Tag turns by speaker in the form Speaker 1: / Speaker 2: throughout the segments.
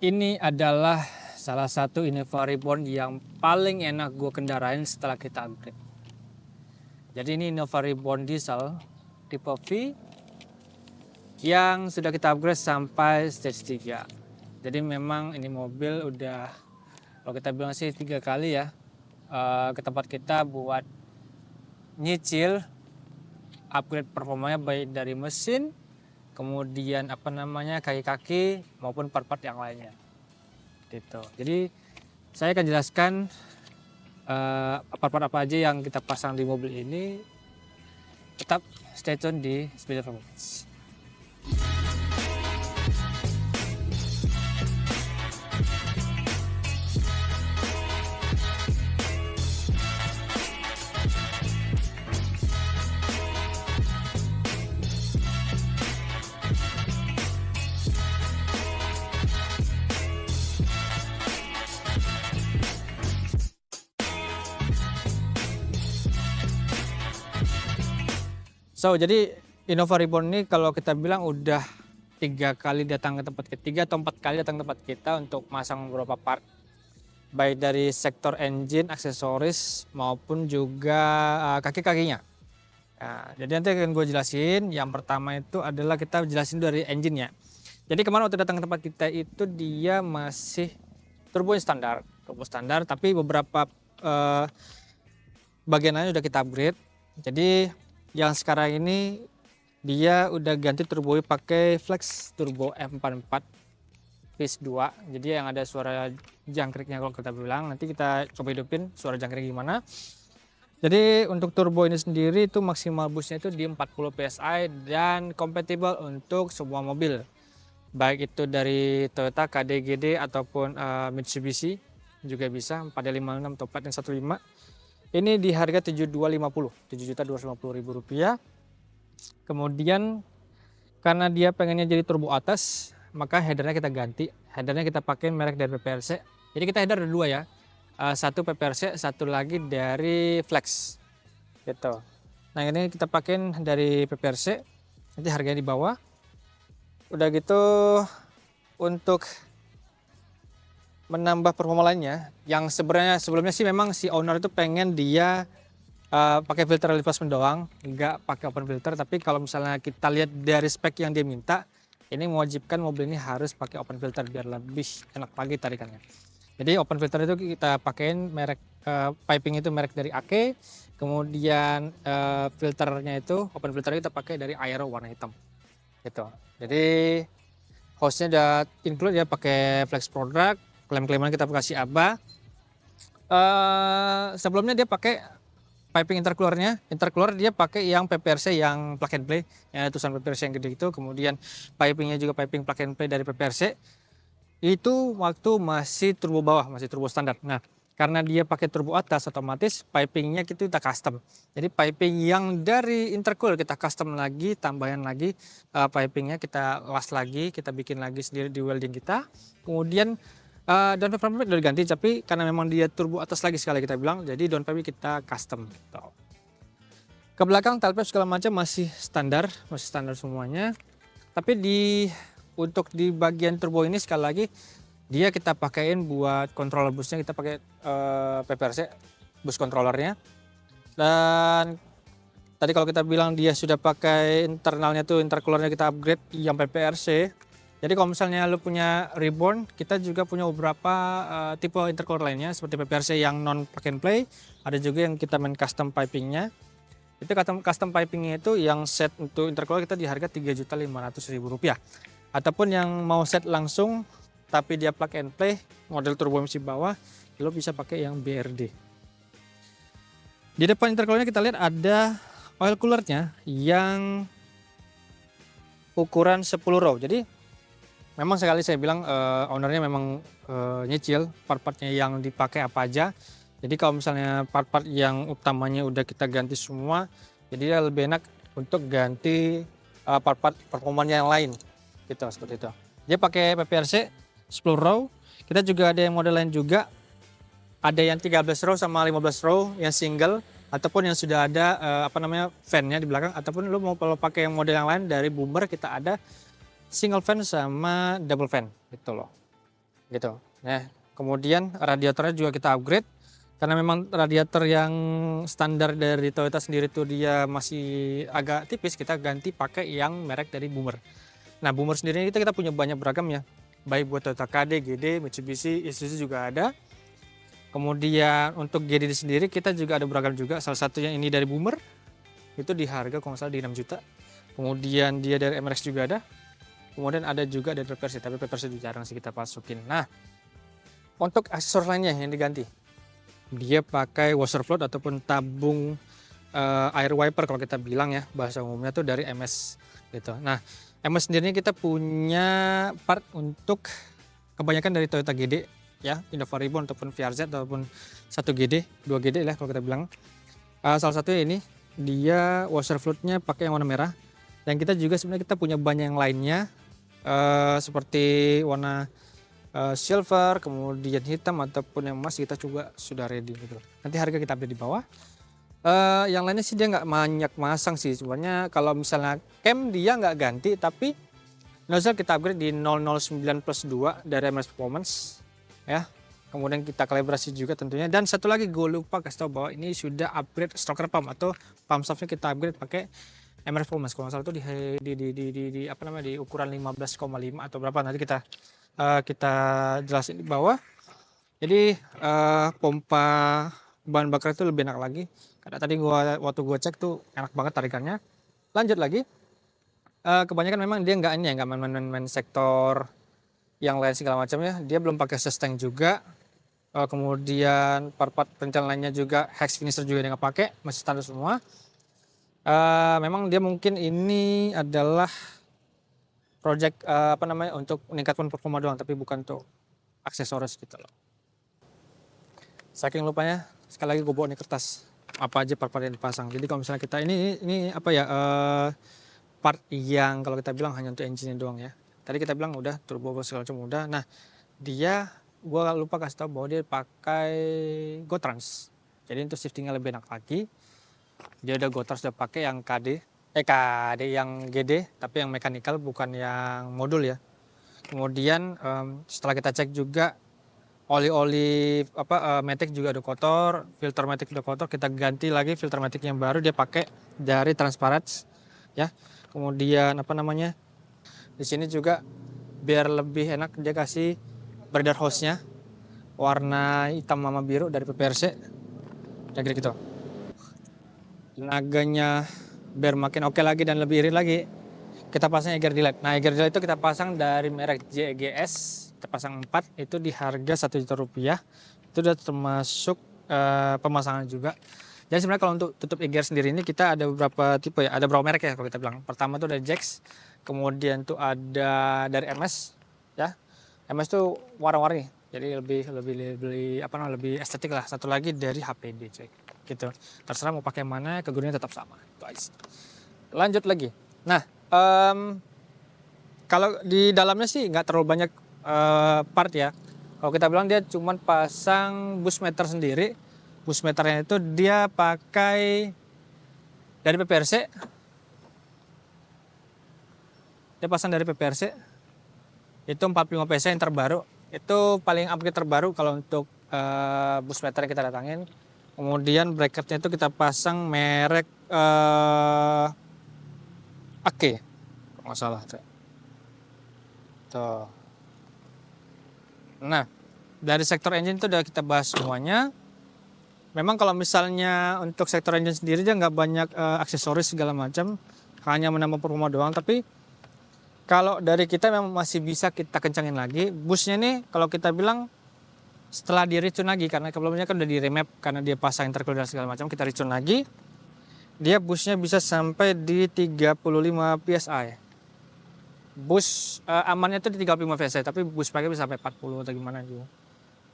Speaker 1: Ini adalah salah satu Innova Reborn yang paling enak gue kendarain setelah kita upgrade. Jadi ini Innova Reborn diesel tipe V yang sudah kita upgrade sampai stage 3. Jadi memang ini mobil udah, kalau kita bilang sih 3 kali ya ke tempat kita buat nyicil upgrade performanya, baik dari mesin, kemudian kaki-kaki maupun part-part yang lainnya gitu. Jadi saya akan jelaskan part-part apa aja yang kita pasang di mobil ini. Tetap stay tune di Speed Performance. Jadi Innova Reborn ini kalau kita bilang udah 3 kali datang ke tempat ketiga atau 4 kali datang ke tempat kita untuk masang beberapa part, baik dari sektor engine, aksesoris maupun juga kaki-kakinya. Nah, jadi nanti akan gue jelasin. Yang pertama itu adalah kita jelasin dari engine-nya. Jadi kemarin waktu datang ke tempat kita itu dia masih turbo standar, tapi beberapa bagian lain udah kita upgrade. Jadi yang sekarang ini dia udah ganti turbo pakai flex turbo F44 phase 2. Jadi yang ada suara jangkriknya kalau kita bilang. Nanti kita coba hidupin suara jangkrik gimana. Jadi untuk turbo ini sendiri itu maksimal boostnya itu di 40 PSI dan kompatibel untuk semua mobil. Baik itu dari Toyota, KD, GD ataupun Mitsubishi juga bisa 4D56 atau 4D15. Ini di harga 7250, Rp7.250.000. Kemudian karena dia pengennya jadi turbo atas, maka headernya kita ganti. Headernya kita pakai merek dari PPRC. Jadi kita header ada 2 ya. Satu PPRC, satu lagi dari Flex. Gitu. Nah, ini kita pakai dari PPRC. Nanti harganya di bawah. Udah gitu untuk menambah performa lainnya, yang sebenarnya sebelumnya sih memang si owner itu pengen dia pakai filter replacement doang, nggak pakai open filter. Tapi kalau misalnya kita lihat dari spek yang dia minta, ini mewajibkan mobil ini harus pakai open filter biar lebih enak lagi tarikannya. Jadi open filter itu kita pakein merek piping itu merek dari Ake, kemudian filternya itu open filter kita pakai dari Aero warna hitam gitu. Jadi hostnya udah include ya, pakai flex product. Klaim-klaiman kita kasih ABA. Sebelumnya dia pakai piping intercooler dia pakai yang PPRC yang plug and play, yang ada tulisan PPRC yang gede itu. Kemudian pipingnya juga piping plug and play dari PPRC. Itu waktu masih turbo bawah, masih turbo standar. Nah, karena dia pakai turbo atas, otomatis pipingnya kita custom. Jadi piping yang dari intercooler kita custom lagi, tambahan lagi pipingnya kita las lagi, kita bikin lagi sendiri di welding kita. Kemudian down pipe udah diganti, tapi karena memang dia turbo atas lagi sekali kita bilang, jadi down pipe kita custom gitu. Ke belakang tailpipe segala macam masih standar semuanya. Tapi untuk di bagian turbo ini sekali lagi dia kita pakaiin buat controller busnya, kita pakai PPRC bus controllernya. Dan tadi kalau kita bilang dia sudah pakai internalnya tuh, intercoolernya kita upgrade yang PPRC. Jadi kalau misalnya lu punya Reborn, kita juga punya beberapa tipe intercooler lainnya seperti PPRC yang non plug and play. Ada juga yang kita main custom pipingnya. Itu custom pipingnya itu yang set untuk intercooler kita di harga Rp3.500.000. Ataupun yang mau set langsung tapi dia plug and play model turbo emisi bawah, lo bisa pakai yang BRD. Di depan intercoolernya kita lihat ada oil coolernya yang ukuran 10 row. Jadi memang sekali saya bilang ownernya memang nyicil part-partnya yang dipakai apa aja. Jadi kalau misalnya part-part yang utamanya udah kita ganti semua, jadi dia lebih enak untuk ganti part-part performanya yang lain, gitu seperti itu. Dia pakai PPRC 10 row. Kita juga ada yang model lain juga, ada yang 13 row sama 15 row yang single, ataupun yang sudah ada fan-nya di belakang, ataupun lu mau kalau pakai yang model yang lain dari Boomer, kita ada single fan sama double fan gitu loh. Gitu. Nah, kemudian radiatornya juga kita upgrade karena memang radiator yang standar dari Toyota sendiri tuh dia masih agak tipis, kita ganti pakai yang merek dari Boomer. Nah, Boomer sendiri kita punya banyak beragam ya. Baik buat Toyota KD, GD, Mitsubishi, Isuzu juga ada. Kemudian untuk GD sendiri kita juga ada beragam juga. Salah satunya ini dari Boomer. Itu di harga kalau nggak salah di 6 juta. Kemudian dia dari MRX juga ada. Kemudian ada juga dari PPRC, tapi PPRC jarang sih kita masukin. Nah, untuk aksesoris lainnya yang diganti, dia pakai washer float ataupun tabung air wiper kalau kita bilang ya, bahasa umumnya tuh dari MS gitu. Nah, MS sendiri kita punya part untuk kebanyakan dari Toyota GD ya, Innova Reborn ataupun VRZ ataupun 1GD, 2GD lah kalau kita bilang. Salah satunya ini dia washer floatnya pakai yang warna merah. Dan kita juga sebenarnya kita punya banyak yang lainnya seperti warna silver, kemudian hitam ataupun yang emas, kita juga sudah ready gitu. Nanti harga kita update di bawah. Yang lainnya sih dia nggak banyak masang sih sebenarnya. Kalau misalnya cam dia nggak ganti, tapi nozzle kita upgrade di 009+2 dari MS Performance ya. Kemudian kita kalibrasi juga tentunya. Dan satu lagi gue lupa kasih tahu bahwa ini sudah upgrade stroker pump atau pump shaftnya kita upgrade pakai MR Performance. Kalau nggak salah itu di ukuran 15,5 atau berapa, nanti kita jelasin di bawah. Jadi pompa bahan bakar itu lebih enak lagi. Karena tadi waktu gua cek tuh enak banget tarikannya. Lanjut lagi. Kebanyakan memang dia nggak main sektor yang lain segala macamnya. Dia belum pakai sustain juga. Kemudian part-part perencanaan lainnya juga, hex finisher juga dia nggak pakai, masih standar semua. Memang dia mungkin ini adalah project untuk meningkatkan performa doang, tapi bukan untuk aksesoris gitu loh. Saking lupanya, sekali lagi gue bawa nih kertas apa aja part-part yang dipasang. Jadi kalau misalnya kita ini part yang kalau kita bilang hanya untuk engine doang ya. Tadi kita bilang udah turbo segala macam udah. Nah, gue lupa kasih tahu bahwa dia pakai GoTrans. Jadi untuk shiftingnya lebih enak lagi. Dia udah GoTrans, udah pakai yang KD yang GD, tapi yang mechanical bukan yang modul ya. Kemudian setelah kita cek juga oli matic juga udah kotor, filter matic udah kotor, kita ganti lagi filter matic yang baru, dia pakai dari Transparats ya. Kemudian di sini juga biar lebih enak dia kasih breather hose-nya warna hitam sama biru dari PPRC kayak gitu. Tenaganya biar makin oke lagi dan lebih irit lagi, kita pasang Eger Delight. Nah, Eger Delight itu kita pasang dari merek JGS, kita pasang 4, itu di harga Rp1 juta. Itu udah termasuk pemasangan juga. Jadi sebenarnya kalau untuk tutup Eger sendiri ini kita ada beberapa tipe ya, ada beberapa merek ya kalau kita bilang. Pertama tuh dari Jax, kemudian tuh ada dari MS ya. MS tuh warna-warni, jadi lebih estetik lah. Satu lagi dari HPD cuy. Gitu. Terserah mau pakai mana, kegunaannya tetap sama. Guys. Lanjut lagi. Nah, kalau di dalamnya sih nggak terlalu banyak part ya. Kalau kita bilang dia cuma pasang bus meter sendiri. Bus meternya itu dia pakai dari PPRC. Dia pasang dari PPRC. Itu 45 PSI yang terbaru. Itu paling upgrade terbaru kalau untuk bus meter yang kita datangin. Kemudian bracketnya itu kita pasang merek Ake, kalau nggak salah. Tuh. Nah, dari sektor engine itu udah kita bahas semuanya. Memang kalau misalnya untuk sektor engine sendiri dia nggak banyak aksesoris segala macam, hanya menambah performa doang. Tapi kalau dari kita memang masih bisa kita kencangin lagi. Busnya nih kalau kita bilang setelah di retune lagi, karena sebelumnya kan udah di remap karena dia pasang intercooler dan segala macam, kita retune lagi, dia busnya bisa sampai di 35 PSI Bus amannya itu di 35 cc, tapi bus pakai bisa sampai 40 atau gimana gitu.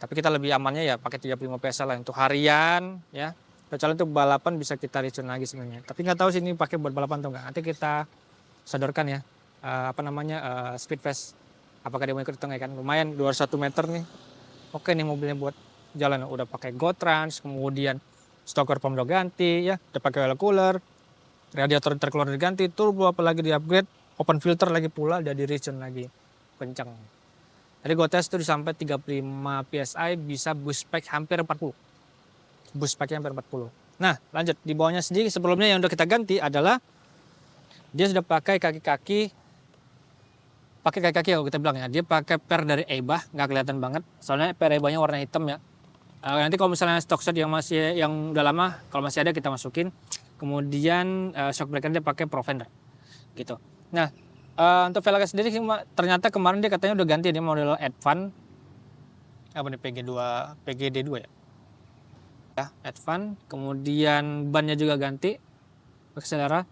Speaker 1: Tapi kita lebih amannya ya pakai 35 cc lah untuk harian ya. Kecuali untuk balapan bisa kita return lagi sebenarnya. Tapi nggak tahu sih ini pakai buat balapan atau enggak. Nanti kita sodorkan ya. Speed fast. Apakah dia mau ikut atau enggak kan? Lumayan 21 meter nih. Oke nih mobilnya buat jalan, udah pakai GoTrans, kemudian stoker pom udah ganti ya, udah pakai oil cooler, radiator intercooler diganti, turbo apalagi di upgrade, open filter lagi pula, udah di return lagi, kencang. Tadi gue tes tuh sampai 35 psi, bisa boost pack hampir 40. Boost packnya hampir 40. Nah lanjut, di bawahnya sendiri sebelumnya yang udah kita ganti adalah dia sudah pakai kaki-kaki kalau kita bilang ya, dia pakai per dari Ebah, nggak kelihatan banget, soalnya per Ebahnya warna hitam ya. Nanti kalau misalnya stock set yang udah lama, kalau masih ada kita masukin. Kemudian shock breaker dia pakai Provender gitu. Nah untuk velgnya sendiri ternyata kemarin dia katanya udah ganti, dia model Advance apa nih, PGD2 ya. Ya, Advance, kemudian bannya juga ganti, akselera.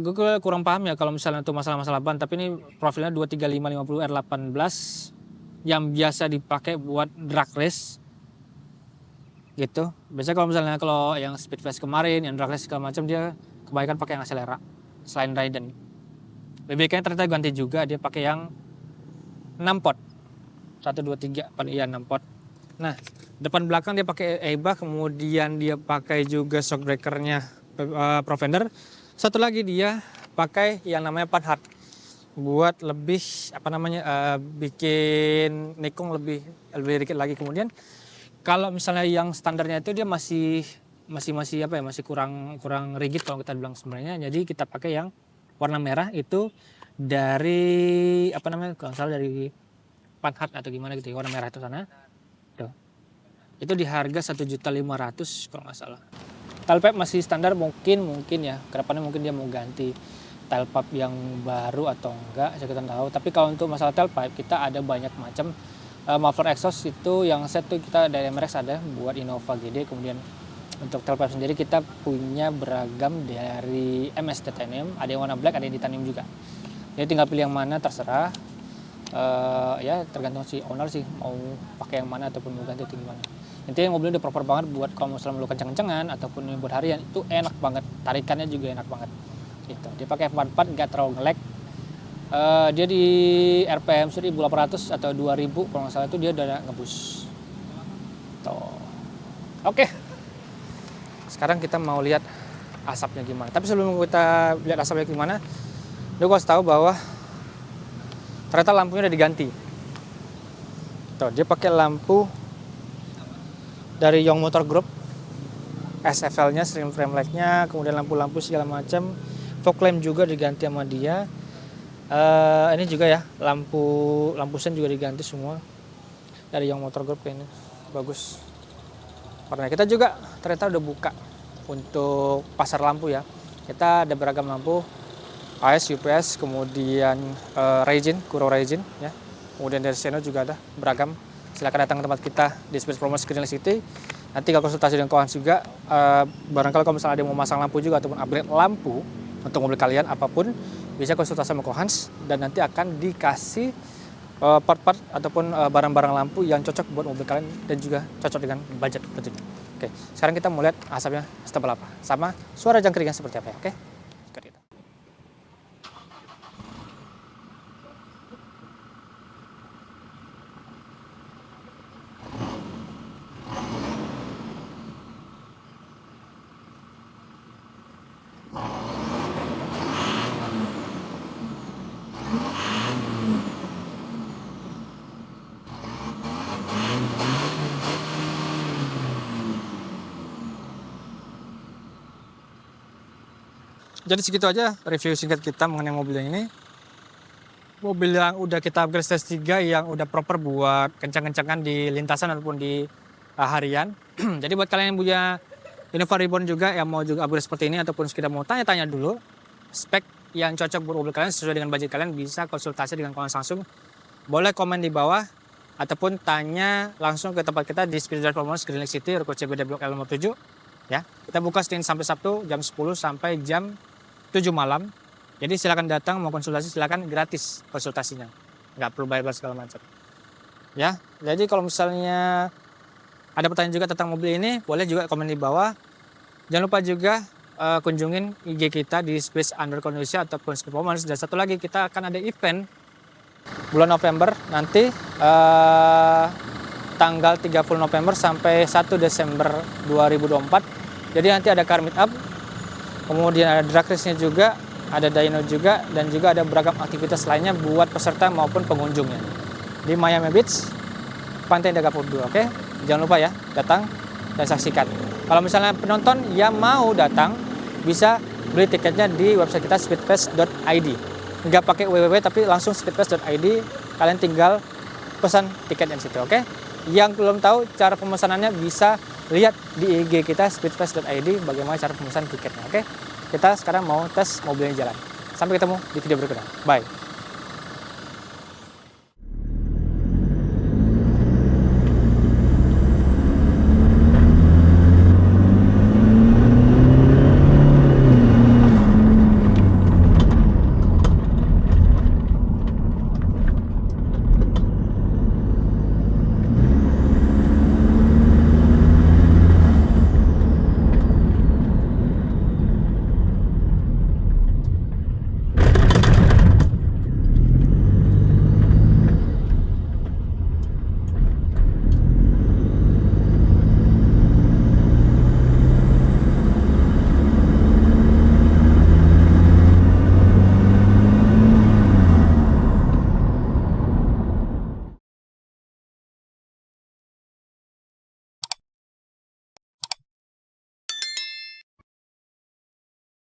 Speaker 1: Gue kurang paham ya kalau misalnya untuk masalah-masalah ban, tapi ini profilnya 23550 R18 yang biasa dipakai buat drag race gitu. Biasanya kalau yang speed fast kemarin, yang drag race segala macam, dia kebanyakan pakai yang akselera selain Raiden. BBK-nya ternyata ganti juga, dia pakai yang 6 pot. 1 2 3, iya 6 pot. Nah, depan belakang dia pakai Ebah, kemudian dia pakai juga shock breakernya Provender. Satu lagi dia pakai yang namanya Panhard buat lebih bikin nikung lebih dikit lagi. Kemudian kalau misalnya yang standarnya itu dia masih kurang rigid kalau kita bilang sebenarnya. Jadi kita pakai yang warna merah itu dari kalau salah dari Panhard atau gimana gitu ya, warna merah itu sana. Tuh. Itu di harga 1.500.000 kalau nggak salah. Tailpipe masih standar, mungkin ya kedepannya mungkin dia mau ganti tailpipe yang baru atau enggak, saya kita tahu. Tapi kalau untuk masalah tailpipe kita ada banyak macam. Muffler exhaust itu yang set tuh kita dari MRX ada buat Innova GD. Kemudian untuk tailpipe sendiri kita punya beragam dari MS Titanium, ada yang warna black, ada yang titanium juga. Jadi tinggal pilih yang mana terserah. Ya tergantung si owner sih mau pakai yang mana ataupun mau ganti atau gimana. Intinya mobilnya udah proper banget buat kalau misalnya mau kenceng-kencengan ataupun buat harian, itu enak banget, tarikannya juga enak banget gitu. Dia pakai F44, nggak terlalu nge-lag. Dia di RPM 1800 atau 2000 kalau nggak salah itu dia udah ngebus tuh. Oke, sekarang kita mau lihat asapnya gimana. Tapi sebelum kita lihat asapnya gimana, gue harus tahu bahwa ternyata lampunya udah diganti. Tuh, dia pakai lampu dari Young Motor Group, SFL-nya, stream frame light-nya, kemudian lampu-lampu segala macam, fog lamp juga diganti sama dia. Ini juga ya, lampu sen juga diganti semua dari Young Motor Group, ini bagus. Karena kita juga ternyata udah buka untuk pasar lampu ya. Kita ada beragam lampu, AS, UPS, kemudian Raijin, Kuro Raijin ya. Kemudian dari Seno juga ada beragam. Silakan datang ke tempat kita di Space Promo Green City. Nanti kalau konsultasi dengan kawan juga, barangkali kalau misalnya ada yang mau masang lampu juga ataupun upgrade lampu untuk mobil kalian apapun, bisa konsultasi sama Kohans dan nanti akan dikasih part-part ataupun barang-barang lampu yang cocok buat mobil kalian dan juga cocok dengan budget tentunya. Oke, sekarang kita mau lihat asapnya setebal apa, sama suara jangkringan seperti apa ya. Oke. Jadi segitu aja review singkat kita mengenai mobil ini. Mobil yang udah kita upgrade stage 3 yang udah proper buat kencang-kencangan di lintasan ataupun di harian. Jadi buat kalian yang punya Innova Reborn juga yang mau juga upgrade seperti ini ataupun sekedar mau tanya-tanya dulu spek yang cocok buat mobil kalian sesuai dengan budget kalian, bisa konsultasi dengan kawan langsung. Boleh komen di bawah ataupun tanya langsung ke tempat kita di Speed Drive Performance Green Lake City, Ruko CBD Blok L nomor 7. Ya, kita buka Senin sampai Sabtu jam 10 sampai jam 7 malam. Jadi silakan datang, mau konsultasi silakan, gratis konsultasinya, nggak perlu bayar segala macam. Ya, jadi kalau misalnya ada pertanyaan juga tentang mobil ini, boleh juga komen di bawah. Jangan lupa juga kunjungin IG kita di Space Undercoat Indonesia ataupun Speed Performance. Dan satu lagi, kita akan ada event bulan November nanti, tanggal 30 November sampai 1 Desember 2024. Jadi nanti ada car meet up, kemudian ada drag race-nya juga, ada dyno juga, dan juga ada beragam aktivitas lainnya buat peserta maupun pengunjungnya di Miami Beach, Pantai Indah Kapuk 2. Oke, jangan lupa ya, datang dan saksikan. Kalau misalnya penonton yang mau datang, bisa beli tiketnya di website kita speedfest.id. Nggak pakai www tapi langsung speedfest.id, kalian tinggal pesan tiketnya di situ. Oke, yang belum tahu cara pemesanannya bisa lihat di IG kita speedfest.id bagaimana cara pemesanan tiketnya. Oke, kita sekarang mau tes mobilnya jalan. Sampai ketemu di video berikutnya. Bye.